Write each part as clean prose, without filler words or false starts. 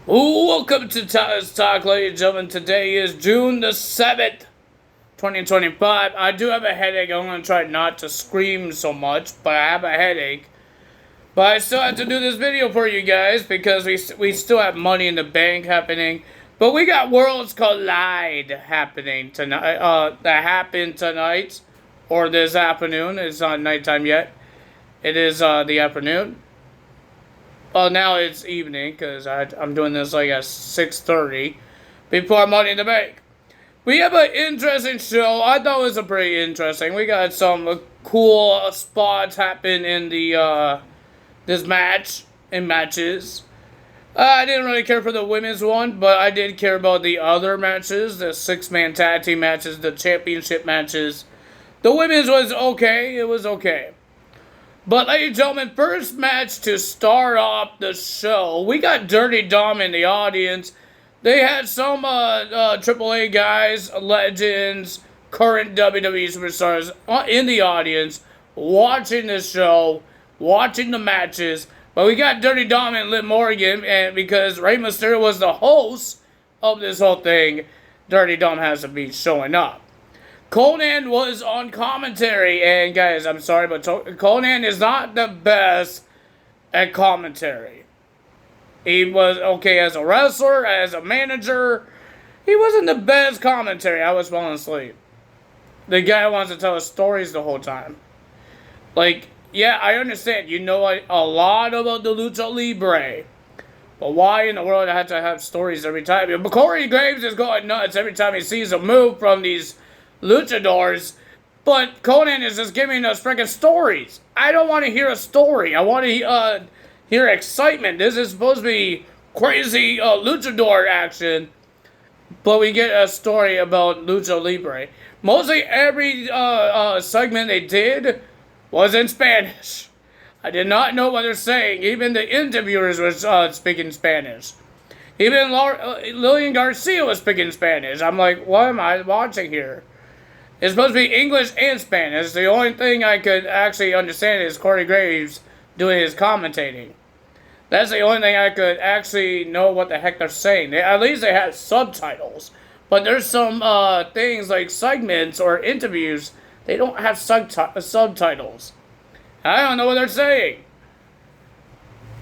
Welcome to Tyler's Talk, ladies and gentlemen. Today is June the 7th, 2025. I do have a headache. I'm going to try not to scream so much, but I have a headache. But I still have to do this video for you guys because we still have Money in the Bank happening. But we got Worlds Collide happening tonight. That happened tonight or this afternoon. It's not nighttime yet. It is the afternoon. Well, now it's evening because I'm doing this like at 6:30 before Money in the Bank. We have an interesting show. I thought it was a pretty interesting. We got some cool spots happen in the this matches. I didn't really care for the women's one, but I did care about the other matches, the six-man tag team matches, the championship matches. The women's was okay. It was okay. But, ladies and gentlemen, first match to start off the show, we got Dirty Dom in the audience. They had some AAA guys, legends, current WWE superstars in the audience watching the show, watching the matches. But we got Dirty Dom and Liv Morgan, and because Rey Mysterio was the host of this whole thing, Dirty Dom has to be showing up. Conan was on commentary, and guys, I'm sorry, but Conan is not the best at commentary. He was okay as a wrestler, as a manager. He wasn't the best commentary. I was falling asleep. The guy wants to tell us stories the whole time. Like, yeah, I understand. You know a lot about the Lucha Libre. But why in the world I have to have stories every time? But Corey Graves is going nuts every time he sees a move from these luchadors, but Conan is just giving us freaking stories. I don't want to hear a story. I want to hear excitement. This is supposed to be crazy luchador action, but we get a story about Lucha Libre. Mostly every segment they did was in Spanish. I did not know what they're saying. Even the interviewers were speaking Spanish. Even Lillian Garcia was speaking Spanish. I'm like, what am I watching here? It's supposed to be English and Spanish. The only thing I could actually understand is Corey Graves doing his commentating. That's the only thing I could actually know what the heck they're saying. At least they had subtitles. But there's some things like segments or interviews, they don't have subtitles. I don't know what they're saying.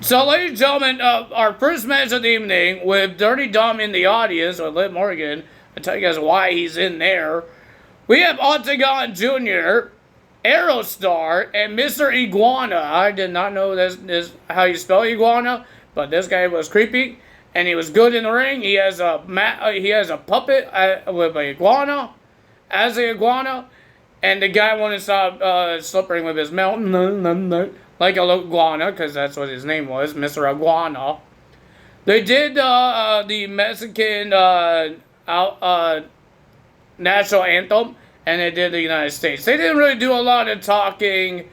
So, ladies and gentlemen, our first match of the evening with Dirty Dom in the audience, with Liv Morgan. I'll tell you guys why he's in there. We have Octagon Jr., Aerostar, and Mr. Iguana. I did not know this how you spell iguana, but this guy was creepy, and he was good in the ring. He has a puppet with an iguana, as an iguana, and the guy wanted to stop slippering with his mouth, like a iguana, because that's what his name was, Mr. Iguana. They did the Mexican national anthem, and they did the United States. They didn't really do a lot of talking.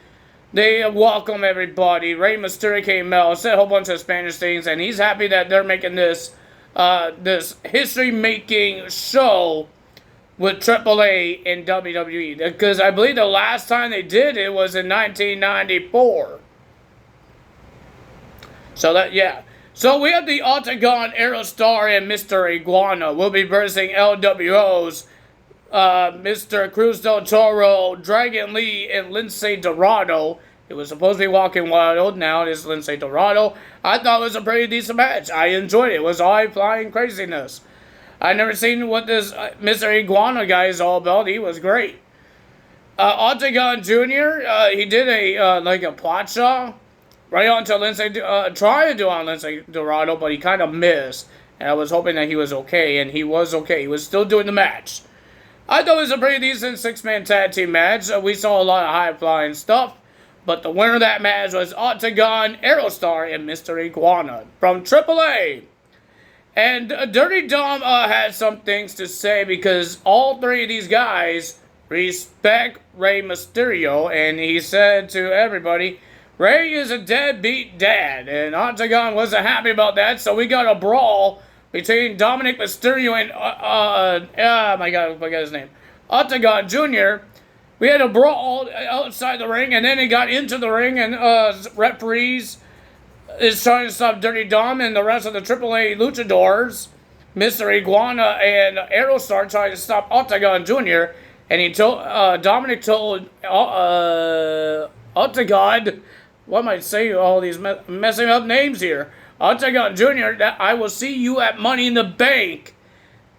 They welcome everybody. Rey Mysterio came out, said a whole bunch of Spanish things, and he's happy that they're making this this history-making show with AAA and WWE. Because I believe the last time they did it was in 1994. So that, yeah. So we have the Octagon, Aerostar, and Mr. Iguana. We'll be versing LWOs. Mr. Cruz del Toro, Dragon Lee, and Lince Dorado. It was supposed to be Walking Wild. Now it is Lince Dorado. I thought it was a pretty decent match. I enjoyed it. It was high-flying craziness. I've never seen what this Mr. Iguana guy is all about. He was great. Octagon Jr., he did a like a plancha right onto Lince, tried to do on Lince Dorado, but he kind of missed. And I was hoping that he was okay, and he was okay. He was still doing the match. I thought it was a pretty decent six-man tag team match. We saw a lot of high-flying stuff, but the winner of that match was Octagon, Aerostar, and Mr. Iguana from AAA. And Dirty Dom had some things to say because all three of these guys respect Rey Mysterio, and he said to everybody, Rey is a deadbeat dad, and Octagon wasn't happy about that, so we got a brawl between Dominic Mysterio and, I forgot his name, Octagon Jr. We had a brawl outside the ring, and then he got into the ring, and referees is trying to stop Dirty Dom and the rest of the AAA luchadors. Mr. Iguana and Aerostar trying to stop Octagon Jr. And he told Dominic told Octagon, what am I saying? All these messing up names here. Octagon Jr. that I will see you at Money in the Bank.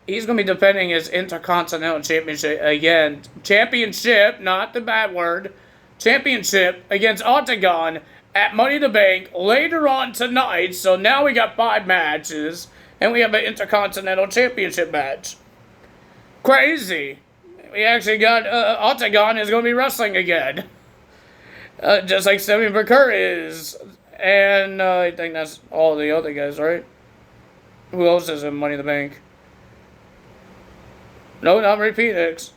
He's going to be defending his Intercontinental Championship again. Championship, not the bad word. Championship against Octagon at Money in the Bank later on tonight. So now we got 5 matches. And we have an Intercontinental Championship match. Crazy. We actually got Octagon is going to be wrestling again. Just like Stephanie McCurry is. And I think that's all the other guys, right? Who else is in Money in the Bank? No, not Ray Phoenix.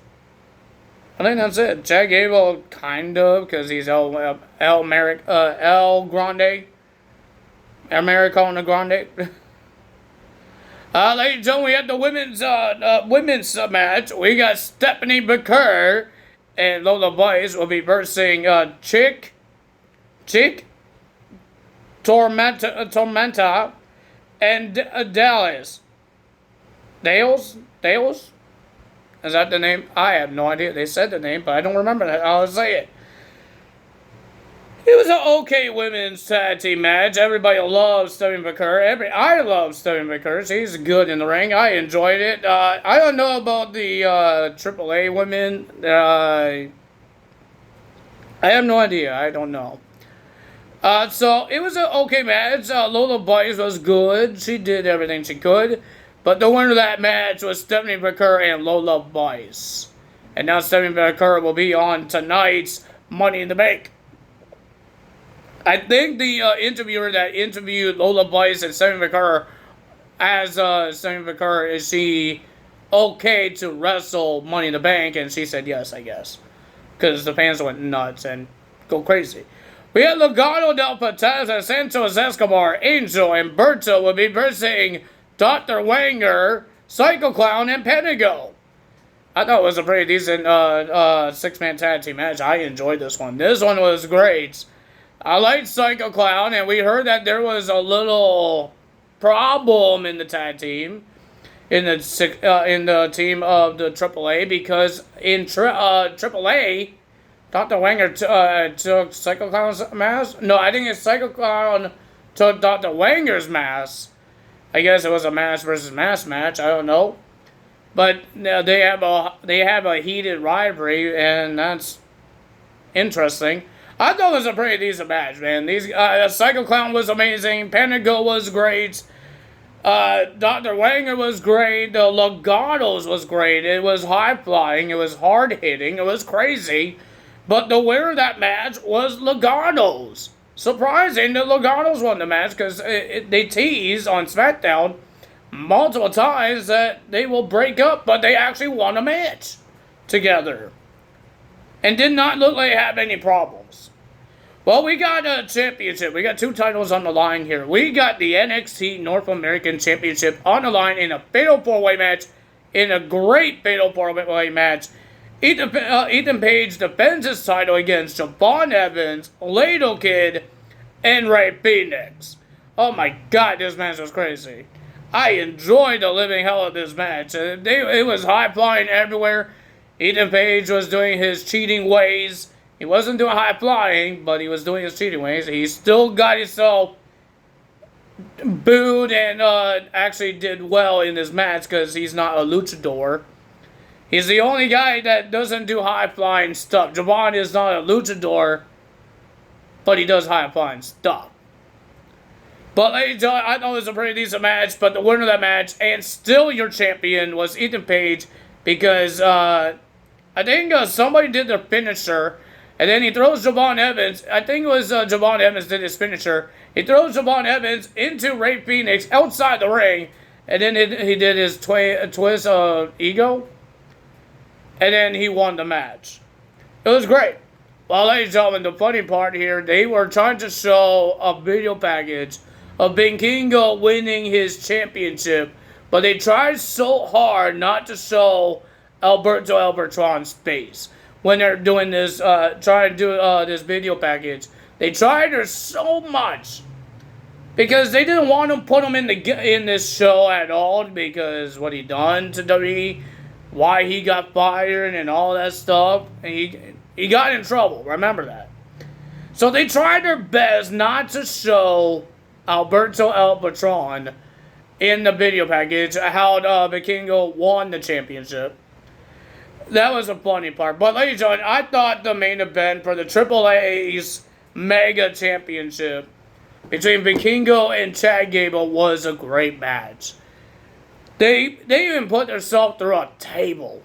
I think that's it. Chad Gable, kind of, because he's El Grande. Americana Grande. Ladies and gentlemen, we have the women's match. We got Stephanie McCurry and Lola Vice will be versing Chick Tormenta and Dallas. Dales? Is that the name? I have no idea. They said the name, but I don't remember that. I'll say it. It was an okay women's tag team match. Everybody loves Stephanie McCurry. I love Stephanie McCurry. She's good in the ring. I enjoyed it. I don't know about the AAA women. I have no idea. I don't know. So it was an okay match. Lola Vice was good. She did everything she could. But the winner of that match was Stephanie McCurry and Lola Vice. And now Stephanie McCurry will be on tonight's Money in the Bank. I think the interviewer that interviewed Lola Vice and Stephanie McCurry as Stephanie McCurry, is she okay to wrestle Money in the Bank? And she said yes, I guess. Because the fans went nuts and go crazy. We had Legado del Fantasma, Santos Escobar, Angel, and Berto will be versing Dr. Wanger, Psycho Clown, and Pentago. I thought it was a pretty decent 6-man tag team match. I enjoyed this one. This one was great. I liked Psycho Clown, and we heard that there was a little problem in the tag team, in the team of the AAA, because in AAA, Dr. Wanger took Psycho Clown's mask. No, I think it's Psycho Clown took Dr. Wanger's mask. I guess it was a mask versus mask match. I don't know, but they have a heated rivalry, and that's interesting. I thought it was a pretty decent match, man. Psycho Clown was amazing. Pentago was great. Dr. Wanger was great. The Legados was great. It was high flying. It was hard hitting. It was crazy. But the winner of that match was Legados. Surprising that Legados won the match, because they teased on SmackDown multiple times that they will break up, but they actually won a match together. And did not look like they had any problems. Well, we got a championship. We got 2 titles on the line here. We got the NXT North American Championship on the line in a Fatal 4-Way match. In a great Fatal 4-Way match. Ethan Page defends his title against Javon Evans, Laredo Kid, and Ray Phoenix. Oh my god, this match was crazy. I enjoyed the living hell of this match. It was high-flying everywhere. Ethan Page was doing his cheating ways. He wasn't doing high-flying, but he was doing his cheating ways. He still got himself booed and actually did well in this match because he's not a luchador. He's the only guy that doesn't do high-flying stuff. Javon is not a luchador, but he does high-flying stuff. But ladies and gentlemen, I thought it was a pretty decent match, but the winner of that match, and still your champion, was Ethan Page, because I think somebody did their finisher, and then he throws Javon Evans. I think it was Javon Evans did his finisher. He throws Javon Evans into Ray Phoenix outside the ring, and then he did his twist ego. And then he won the match. It was great. Well, ladies and gentlemen, the funny part here, they were trying to show a video package of Vikingo winning his championship, but they tried so hard not to show Alberto El Bertran's face when they're doing this, trying to do this video package. They tried her so much because they didn't want to put him in this show at all because what he done to WWE, why he got fired and all that stuff, and he got in trouble. Remember that. So they tried their best not to show Alberto El Patron in the video package how Vikingo won the championship. That was a funny part. But ladies and gentlemen, I thought the main event for the AAA's Mega Championship between Vikingo and Chad Gable was a great match. They even put themselves through a table.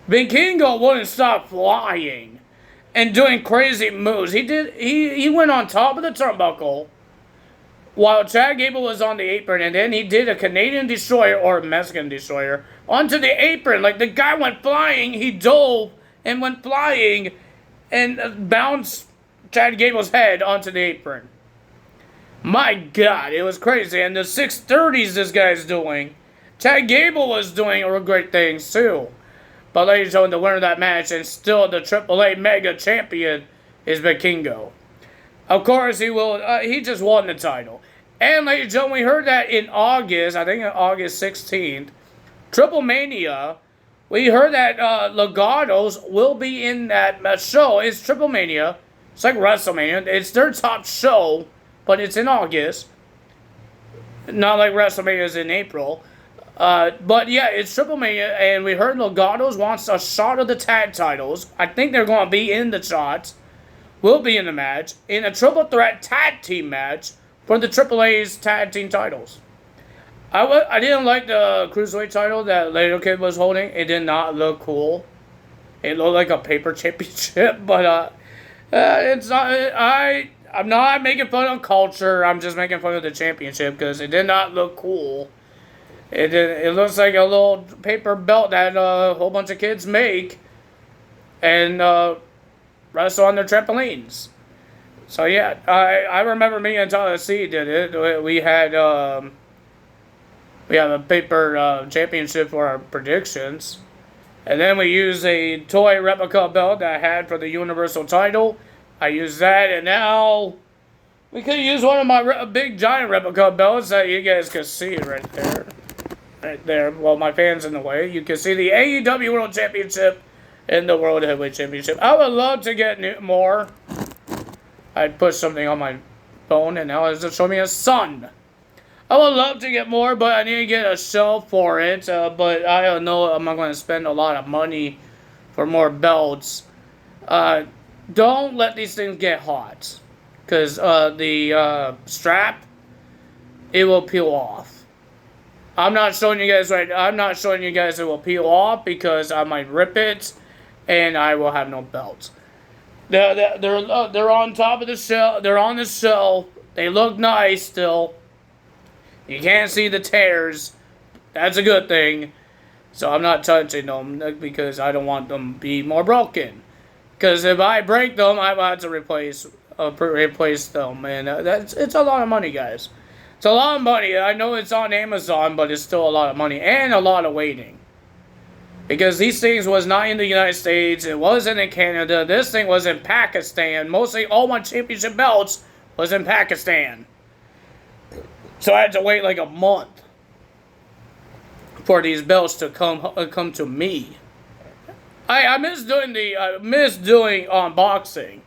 Vikingo wouldn't stop flying and doing crazy moves. He went on top of the turnbuckle while Chad Gable was on the apron, and then he did a Canadian Destroyer or a Mexican Destroyer onto the apron. Like the guy went flying, he dove and went flying and bounced Chad Gable's head onto the apron. My God, it was crazy. And the 630s this guy's doing. Chad Gable was doing great things too. But ladies and gentlemen, the winner of that match and still the AAA Mega Champion is Vikingo. Of course, he just won the title. And ladies and gentlemen, we heard that in August, I think on August 16th, Triple Mania, we heard that Legados will be in that show. It's Triple Mania. It's like WrestleMania. It's their top show, but it's in August. Not like WrestleMania is in April. But yeah, it's Triple Mania, and we heard Legados wants a shot of the tag titles. I think they're going to be in the shots. Will be in the match in a triple threat tag team match for the AAA's tag team titles. I didn't like the Cruiserweight title that Laredo Kid was holding. It did not look cool. It looked like a paper championship, but it's not. I'm not making fun of culture. I'm just making fun of the championship because it did not look cool. It looks like a little paper belt that a whole bunch of kids make and wrestle on their trampolines. So yeah, I remember me and Tyler C did it. We had a paper championship for our predictions, and then we used a toy replica belt that I had for the Universal title. I used that, and now we could use one of my big giant replica belts that you guys can see right there. Right there. Well, my fan's in the way. You can see the AEW World Championship and the World Heavyweight Championship. I would love to get more. I'd push something on my phone, and now it's just showing me a sun. I would love to get more, but I need to get a shelf for it. But I don't know. I'm not going to spend a lot of money for more belts. Don't let these things get hot, because the strap, it will peel off. I'm not showing you guys it will peel off because I might rip it, and I will have no belt. They're on top of the shelf. They're on the shelf. They look nice still. You can't see the tears. That's a good thing. So I'm not touching them because I don't want them to be more broken. Because if I break them, I have to replace them, and it's a lot of money, guys. It's a lot of money. I know it's on Amazon, but it's still a lot of money and a lot of waiting. Because these things was not in the United States. It wasn't in Canada. This thing was in Pakistan. Mostly all my championship belts was in Pakistan. So I had to wait like a month for these belts to come to me. I miss doing unboxing.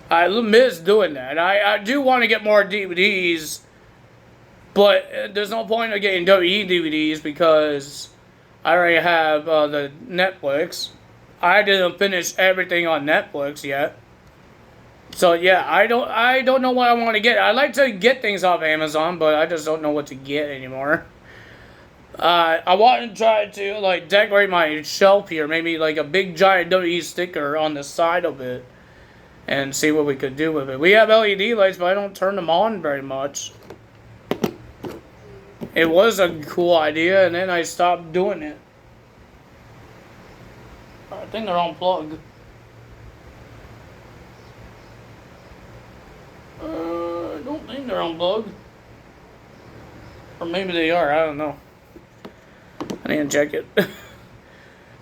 I miss doing that. I do want to get more DVDs, but there's no point in getting WWE DVDs because I already have the Netflix. I didn't finish everything on Netflix yet. So yeah, I don't know what I want to get. I like to get things off Amazon, but I just don't know what to get anymore. I want to try to decorate my shelf here, maybe like a big giant WWE sticker on the side of it. And see what we could do with it. We have LED lights, but I don't turn them on very much. It was a cool idea, and then I stopped doing it. I think they're unplugged. I don't think they're unplugged. Or maybe they are, I don't know. I need to check it.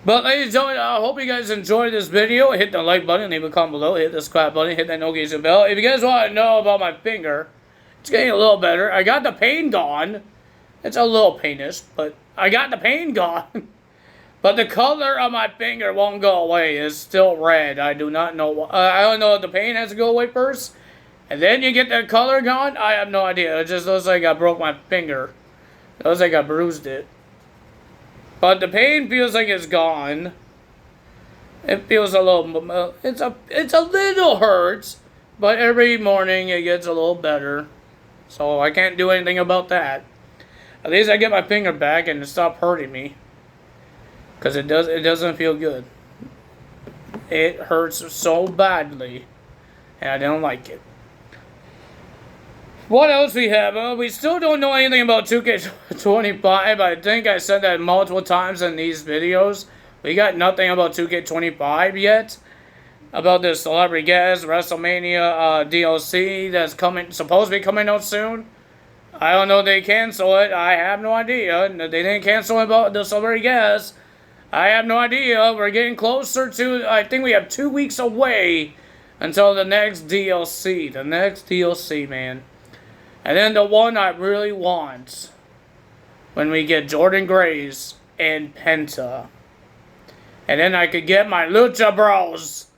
But ladies and gentlemen, I hope you guys enjoyed this video. Hit the like button, leave a comment below, hit the subscribe button, hit that notification bell. If you guys want to know about my finger, it's getting a little better. I got the pain gone. It's a little painish, but I got the pain gone. But the color of my finger won't go away. It's still red. I do not know. I don't know if the pain has to go away first, and then you get the color gone. I have no idea. It just looks like I broke my finger. It looks like I bruised it. But the pain feels like it's gone. It feels a little. It's a little hurts, but every morning it gets a little better. So I can't do anything about that. At least I get my finger back and it stopped hurting me. Because it doesn't feel good. It hurts so badly. And I don't like it. What else we have? We still don't know anything about 2K25. I think I said that multiple times in these videos. We got nothing about 2K25 yet. About this celebrity guest, WrestleMania DLC that's supposed to be coming out soon. I don't know if they cancel it. I have no idea. They didn't cancel about the celebrity guest. I have no idea. We're getting closer to, I think we have 2 weeks away until the next DLC. The next DLC, man. And then the one I really want, when we get Jordan Grace and Penta. And then I could get my Lucha Bros.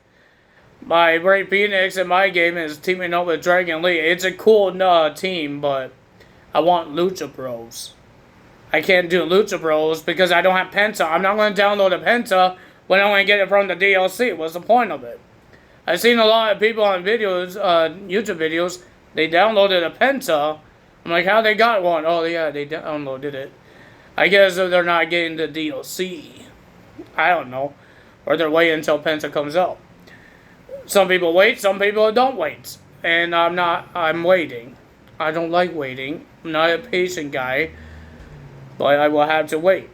My Ray Phoenix in my game is teaming up with Dragon Lee. It's a cool team, but I want Lucha Bros. I can't do Lucha Bros because I don't have Penta. I'm not going to download a Penta when I'm going to get it from the DLC. What's the point of it? I've seen a lot of people on videos, YouTube videos, they downloaded a Penta. I'm like, how they got one? Oh, yeah, they downloaded it. I guess they're not getting the DLC. I don't know. Or they're waiting until Penta comes out. Some people wait, some people don't wait. And I'm waiting. I don't like waiting. I'm not a patient guy. But I will have to wait.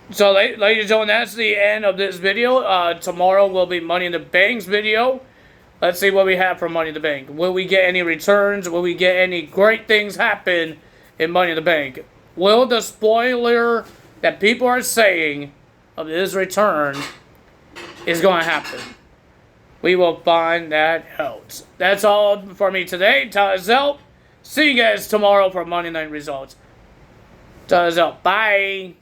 So, ladies and gentlemen, that's the end of this video. Tomorrow will be Money in the Bank's video. Let's see what we have for Money in the Bank. Will we get any returns? Will we get any great things happen in Money in the Bank? Will the spoiler that people are saying of this return is going to happen? We will find that out. That's all for me today. Tyler's out. See you guys tomorrow for Monday Night Results. Tyler's out. Bye.